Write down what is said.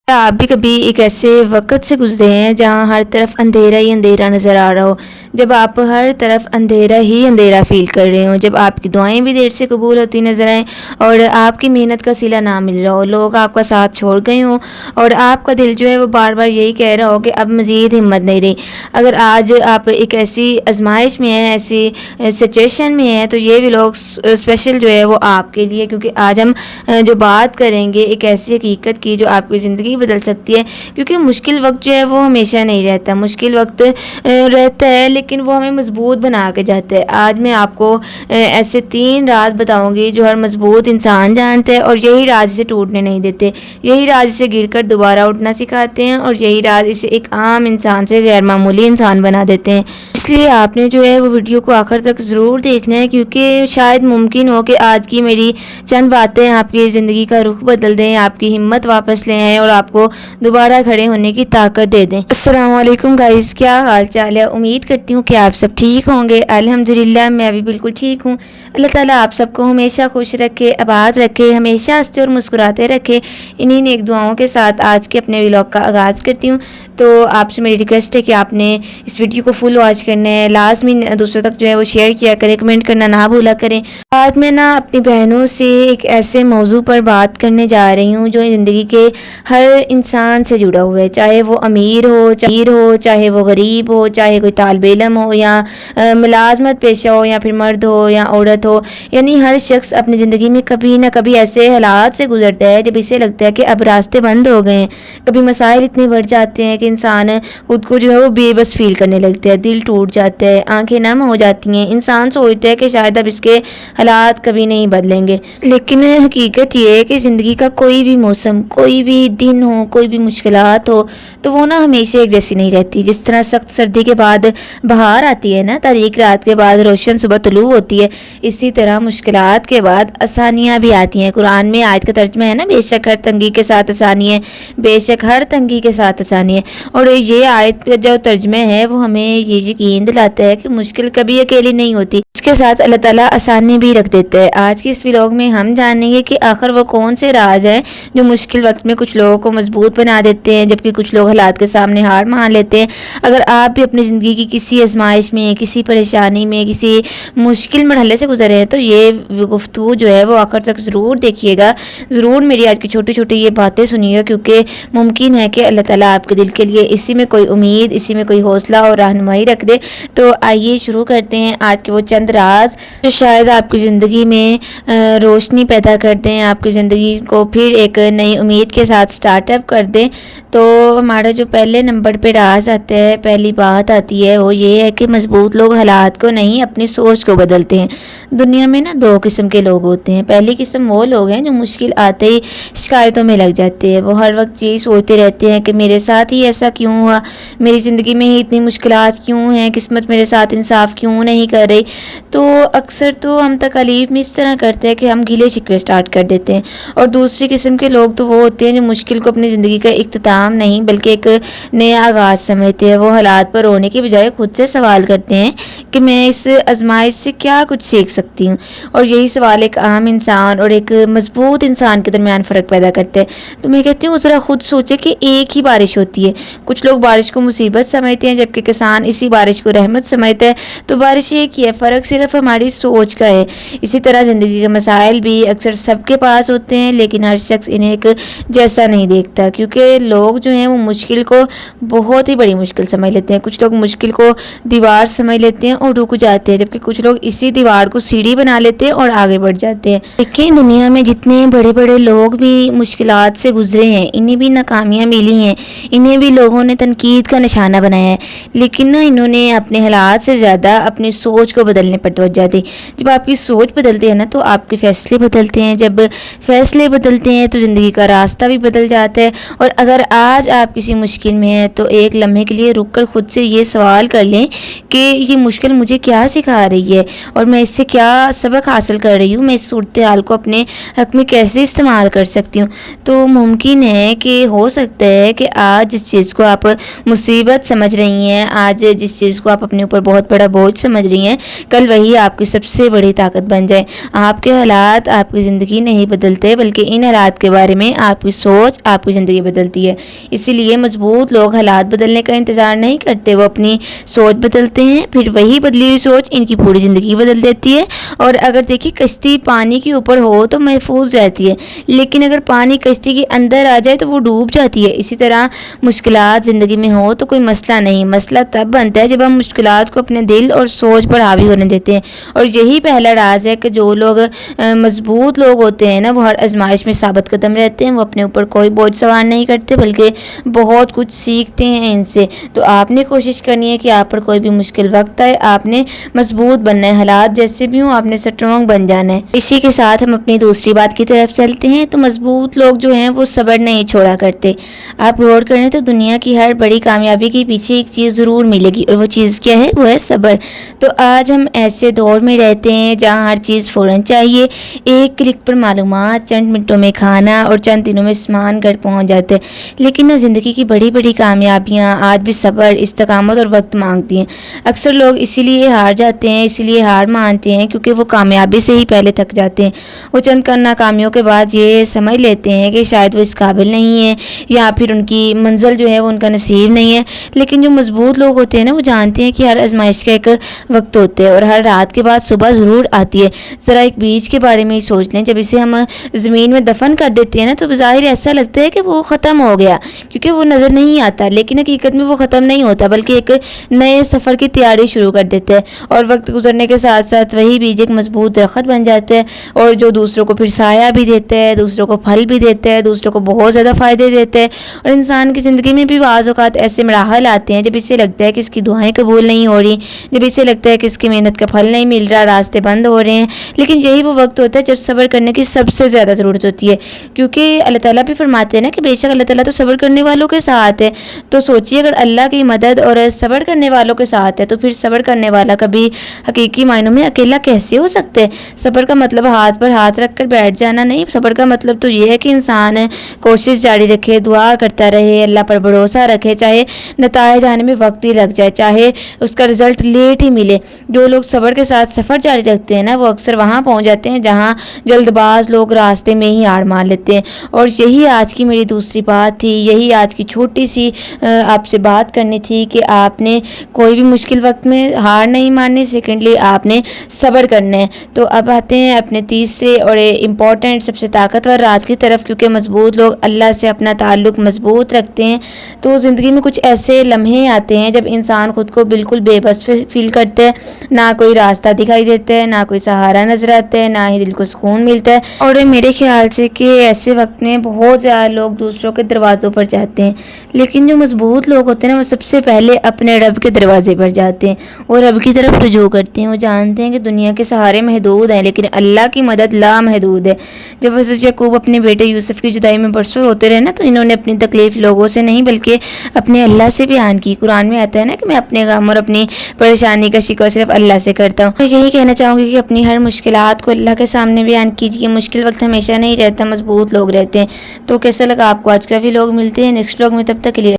आप भी कभी एक ऐसे वक्त से गुजरे हैं जहां हर तरफ अंधेरा ही अंधेरा नज़र आ रहा हो, जब आप हर तरफ अंधेरा ही अंधेरा फील कर रहे हो, जब आपकी दुआएं भी देर से कबूल होती नज़र आएं और आपकी मेहनत का सिला ना मिल रहा हो, लोग आपका साथ छोड़ गए हों और आपका दिल जो है वो बार बार यही कह रहा हो कि अब मज़ीद हिम्मत नहीं रही। अगर आज आप एक ऐसी आजमाइश में हैं, ऐसी सिचुएशन में हैं, तो ये भी लोग स्पेशल जो है वो आपके लिए, क्योंकि आज हम जो बात करेंगे एक ऐसी हकीकत की जो आपकी ज़िंदगी बदल सकती है। क्योंकि मुश्किल वक्त जो है वो हमेशा नहीं रहता, मुश्किल वक्त रहता है लेकिन वो हमें मजबूत बना के जाता है। आज मैं आपको ऐसे 3 राज बताऊंगी जो हर मजबूत इंसान जानते हैं और यही राज इसे टूटने नहीं देते, यही राज इसे गिरकर दोबारा उठना सिखाते हैं और यही राज इसे एक आम इंसान से गैर मामूली इंसान बना देते हैं। इसलिए आपने जो है वो वीडियो को आखिर तक ज़रूर देखना है, क्योंकि शायद मुमकिन हो कि आज की मेरी चंद बातें आपकी ज़िंदगी का रुख बदल दें, आपकी हिम्मत वापस ले आएँ और आपको दोबारा खड़े होने की ताकत दे दें। अस्सलाम वालेकुम गाइस, क्या हाल चाल है? उम्मीद करती हूँ कि आप सब ठीक होंगे। अल्हम्दुलिल्लाह मैं भी बिल्कुल ठीक हूँ। अल्लाह ताला आप सबको हमेशा खुश रखे, आबाद रखे, हमेशा हंसते और मुस्कुराते रखे। इन्हीं नेक दुआओं के साथ आज के अपने व्लॉग का आगाज़ करती हूँ। तो आपसे मेरी रिक्वेस्ट है कि आपने इस वीडियो को फुल वॉच करना है, लाजमी दूसरों तक जो है वो शेयर किया करें, कमेंट करना ना भूला करें। आज मैं ना अपनी बहनों से एक ऐसे मौजू पर बात करने जा रही हूँ जो ज़िंदगी के हर इंसान से जुड़ा हुआ है, चाहे वो अमीर हो, चाहे वो गरीब हो, चाहे कोई तालिबे इल्म हो या मुलाजमत पेशा हो या फिर मर्द हो या औरत हो। यानी हर शख्स अपनी ज़िंदगी में कभी ना कभी ऐसे हालात से गुजरता है जब इसे लगता है कि अब रास्ते बंद हो गए हैं। कभी मसाइल इतने बढ़ जाते हैं कि इंसान खुद को जो है वो बेबस फील करने लगता है, दिल टूट जाता है, आंखें नम हो जाती हैं। इंसान सोचता है कि शायद अब इसके हालात कभी नहीं बदलेंगे, लेकिन हकीकत ये है कि ज़िंदगी का कोई भी मौसम, कोई भी दिन हो, कोई भी मुश्किलात हो, तो वो ना हमेशा एक जैसी नहीं रहती। जिस तरह सख्त सर्दी के बाद बहार आती है ना, तारीक रात के बाद रोशन सुबह तुलू होती है, इसी तरह मुश्किलात के बाद आसानियाँ भी आती हैं। कुरान में आयत का तर्जुमा है ना, बेशक हर तंगी के साथ आसानी है, बेशक हर तंगी के साथ आसानी है। और ये आयत का जो तर्जुमा है वो हमें ये यकीन दिलाता है कि मुश्किल कभी अकेली नहीं होती, इसके साथ अल्लाह ताला आसानी भी रख देता है। आज की इस व्लॉग में हम जानेंगे कि आखिर वो कौन से राज हैं जो मुश्किल वक्त में कुछ लोगों को मजबूत बना देते हैं, जबकि कुछ लोग हालात के सामने हार मान लेते हैं। अगर आप भी अपनी ज़िंदगी की किसी आजमाइश में, किसी परेशानी में, किसी मुश्किल मरहले से गुजरे हैं, तो ये गुफ्तगू जो है वो आखिर तक ज़रूर देखिएगा, ज़रूर मेरी आज की छोटी छोटी ये बातें सुनिएगा, क्योंकि मुमकिन है कि अल्लाह ताला आपके दिल के लिए इसी में कोई उम्मीद, इसी में कोई हौसला और रहनुमाई रख दे। तो आइए शुरू करते हैं आज के वो चंद राज जो शायद आपकी ज़िंदगी में रोशनी पैदा कर दें, आपकी ज़िंदगी को फिर एक नई उम्मीद के साथ स्टार्टअप कर दें। तो हमारा जो पहले नंबर पे राज आता है, पहली बात आती है वो ये है कि मजबूत लोग हालात को नहीं, अपनी सोच को बदलते हैं। दुनिया में ना 2 किस्म के लोग होते हैं। पहली किस्म वो लोग हैं जो मुश्किल आते ही शिकायतों में लग जाते हैं। वो हर वक्त यही सोचते रहते हैं कि मेरे साथ ही ऐसा क्यों हुआ, मेरी ज़िंदगी में ही इतनी मुश्किलात क्यों हैं, किस्मत मेरे साथ इंसाफ क्यों नहीं कर रही। तो अक्सर तो हम तकलीफ में इस तरह करते हैं कि हम गिले शिकवे स्टार्ट कर देते हैं। और दूसरी किस्म के लोग तो वो होते हैं जो मुश्किल को अपनी ज़िंदगी का इख्तिताम नहीं बल्कि एक नया आगाज़ समझते हैं। वो हालात पर रोने की बजाय खुद से सवाल करते हैं कि मैं इस आजमाइश से क्या कुछ सीख सकती हूँ। और यही सवाल एक आम इंसान और एक मजबूत इंसान के दरमियान फ़र्क पैदा करते हैं। तो मैं कहती हूँ ज़रा खुद सोचे कि एक ही बारिश होती है, कुछ लोग बारिश को मुसीबत समझते हैं जबकि किसान इसी बारिश को रहमत समझते हैं। तो बारिश एक ही है, फ़र्क सिर्फ हमारी सोच का है। इसी तरह ज़िंदगी के मसाइल भी अक्सर सबके पास होते हैं, लेकिन हर शख्स इन्हें एक जैसा नहीं देखता, क्योंकि लोग जो हैं वो मुश्किल को बहुत ही बड़ी मुश्किल समझ लेते हैं। कुछ लोग मुश्किल को दीवार समझ लेते हैं और रुक जाते हैं, जबकि कुछ लोग इसी दीवार को सीढ़ी बना लेते हैं और आगे बढ़ जाते हैं। देखिए दुनिया में जितने बड़े बड़े लोग भी मुश्किलात से गुजरे हैं, इन्हें भी नाकामियाँ मिली हैं, इन्हें भी लोगों ने तनकीद का निशाना बनाया है, लेकिन ना इन्होंने अपने हालात से ज़्यादा अपनी सोच को बदलने पर तवज्जो दी। जब आपकी सोच बदलती है ना तो आपके फैसले बदलते हैं, जब फैसले बदलते हैं तो ज़िंदगी का रास्ता भी बदल जाता है। और अगर आज आप किसी मुश्किल में हैं तो एक लम्हे के लिए रुक कर खुद से ये सवाल कर लें कि ये मुश्किल मुझे क्या सिखा रही है और मैं इससे क्या सबक हासिल कर रही हूँ, मैं इस सूरत हाल को अपने हक में कैसे इस्तेमाल कर सकती हूँ। तो मुमकिन है कि हो सकता है कि आज जिस چیز کو آپ مصیبت سمجھ رہی ہیں، آج جس چیز کو آپ اپنے اوپر بہت بڑا بوجھ سمجھ رہی ہیں، کل وہی آپ کی سب سے بڑی طاقت بن جائے۔ آپ کے حالات آپ کی زندگی نہیں بدلتے، بلکہ ان حالات کے بارے میں آپ کی سوچ آپ کی زندگی بدلتی ہے۔ اسی لیے مضبوط لوگ حالات بدلنے کا انتظار نہیں کرتے، وہ اپنی سوچ بدلتے ہیں، پھر وہی بدلی ہوئی سوچ ان کی پوری زندگی بدل دیتی ہے۔ اور اگر دیکھیں کشتی پانی کے اوپر ہو تو محفوظ رہتی ہے، لیکن اگر پانی کشتی کے اندر آ جائے تو وہ ڈوب جاتی ہے۔ اسی طرح مشکلات زندگی میں ہو تو کوئی مسئلہ نہیں، مسئلہ تب بنتا ہے جب ہم مشکلات کو اپنے دل اور سوچ پر حاوی ہونے دیتے ہیں۔ اور یہی پہلا راز ہے کہ جو لوگ مضبوط لوگ ہوتے ہیں نا، وہ ہر آزمائش میں ثابت قدم رہتے ہیں، وہ اپنے اوپر کوئی بوجھ سوار نہیں کرتے، بلکہ بہت کچھ سیکھتے ہیں ان سے۔ تو آپ نے کوشش کرنی ہے کہ آپ پر کوئی بھی مشکل وقت آئے، آپ نے مضبوط بننا ہے، حالات جیسے بھی ہوں آپ نے اسٹرانگ بن جانا ہے۔ اسی کے ساتھ ہم اپنی دوسری بات کی طرف چلتے ہیں۔ تو مضبوط لوگ جو ہیں وہ صبر نہیں چھوڑا کرتے۔ آپ غور کریں تو دنیا کی ہر بڑی کامیابی کے پیچھے ایک چیز ضرور ملے گی، اور وہ چیز کیا ہے؟ وہ ہے صبر۔ تو آج ہم ایسے دور میں رہتے ہیں جہاں ہر چیز فوراً چاہیے، ایک کلک پر معلومات، چند منٹوں میں کھانا اور چند دنوں میں سامان گھر پہنچ جاتے ہیں۔ لیکن زندگی کی بڑی بڑی کامیابیاں آج بھی صبر، استقامت اور وقت مانگتی ہیں۔ اکثر لوگ اسی لیے ہار جاتے ہیں، اسی لیے ہار مانتے ہیں کیونکہ وہ کامیابی سے ہی پہلے تھک جاتے ہیں۔ وہ چند ناکامیوں کے بعد یہ سمجھ لیتے ہیں کہ شاید وہ اس قابل نہیں ہیں، یا پھر ان کی منزل جو ہے وہ ان کا نصیب نہیں ہے۔ لیکن جو مضبوط لوگ ہوتے ہیں نا، وہ جانتے ہیں کہ ہر آزمائش کا ایک وقت ہوتا ہے، اور ہر رات کے بعد صبح ضرور آتی ہے۔ ذرا ایک بیج کے بارے میں ہی سوچ لیں، جب اسے ہم زمین میں دفن کر دیتے ہیں نا، تو بظاہر ایسا لگتا ہے کہ وہ ختم ہو گیا، کیونکہ وہ نظر نہیں آتا، لیکن حقیقت میں وہ ختم نہیں ہوتا، بلکہ ایک نئے سفر کی تیاری شروع کر دیتا ہے۔ اور وقت گزرنے کے ساتھ ساتھ وہی بیج ایک مضبوط درخت بن جاتا ہے، اور جو دوسروں کو پھر سایہ بھی دیتا ہے، دوسروں کو پھل بھی دیتا ہے، دوسروں کو بہت زیادہ فائدے دیتا ہے۔ اور انسان کی زندگی میں بھی بعض اوقات ایسے مراحل آتے ہیں جب اسے لگتا ہے کہ اس کی دعائیں قبول نہیں ہو رہی، جب اسے لگتا ہے کہ اس کی محنت کا پھل نہیں مل رہا، راستے بند ہو رہے ہیں۔ لیکن یہی وہ وقت ہوتا ہے جب صبر کرنے کی سب سے زیادہ ضرورت ہوتی ہے، کیونکہ اللہ تعالیٰ بھی فرماتے ہیں نا کہ بے شک اللہ تعالیٰ تو صبر کرنے والوں کے ساتھ ہے۔ تو سوچیے اگر اللہ کی مدد اور صبر کرنے والوں کے ساتھ ہے، تو پھر صبر کرنے والا کبھی حقیقی معنوں میں اکیلا کیسے ہو سکتا ہے؟ صبر کا مطلب ہاتھ پر ہاتھ رکھ کر بیٹھ جانا نہیں، صبر کا مطلب تو یہ ہے کہ انسان کوشش جاری رکھے، دعا کرتا رہے، اللہ پر بھروسہ رکھے، چاہے نتائج آنے میں وقت ہی لگ جائے، چاہے اس کا رزلٹ لیٹ ہی ملے۔ جو لوگ صبر کے ساتھ سفر جاری رکھتے ہیں نا، وہ اکثر وہاں پہنچ جاتے ہیں جہاں جلد باز لوگ راستے میں ہی ہار مان لیتے ہیں۔ اور یہی آج کی میری دوسری بات تھی، یہی آج کی چھوٹی سی آپ سے بات کرنی تھی کہ آپ نے کوئی بھی مشکل وقت میں ہار نہیں ماننی، سیکنڈلی آپ نے صبر کرنا ہے۔ تو اب آتے ہیں اپنے تیسرے اور امپورٹنٹ سب سے طاقتور راز کی طرف، کیونکہ مضبوط لوگ اللہ سے اپنا تعلق مضبوط رکھتے ہیں۔ تو زندگی میں کچھ ایسے لمحے آتے ہیں جب انسان خود کو بالکل بے بس فیل کرتا ہے، نہ کوئی راستہ دکھائی دیتا ہے، نہ کوئی سہارا نظر آتا ہے، نہ ہی دل کو سکون ملتا ہے۔ اور میرے خیال سے کہ ایسے وقت میں بہت زیادہ لوگ دوسروں کے دروازوں پر جاتے ہیں، لیکن جو مضبوط لوگ ہوتے ہیں نا، وہ سب سے پہلے اپنے رب کے دروازے پر جاتے ہیں اور رب کی طرف رجوع کرتے ہیں۔ وہ جانتے ہیں کہ دنیا کے سہارے محدود ہیں، لیکن اللہ کی مدد لامحدود ہے۔ جب حضرت یعقوب اپنے بیٹے یوسف کی جدائی میں برسر ہوتے رہے نا، تو انہوں نے اپنی تکلیف لوگوں سے نہیں بلکہ اپنے اللہ سے بیان کی۔ قرآن میں آتا ہے نا کہ میں اپنے غم اور اپنی پریشانی کا شکوہ صرف اللہ سے کرتا ہوں۔ میں یہی کہنا چاہوں گی کہ اپنی ہر مشکلات کو اللہ کے سامنے بیان کیجیے۔ مشکل وقت ہمیشہ نہیں رہتا، مضبوط لوگ رہتے ہیں۔ تو کیسا لگا آپ کو آج کا بھی؟ لوگ ملتے ہیں نیکسٹ ولاگ میں، تب تک کے لیے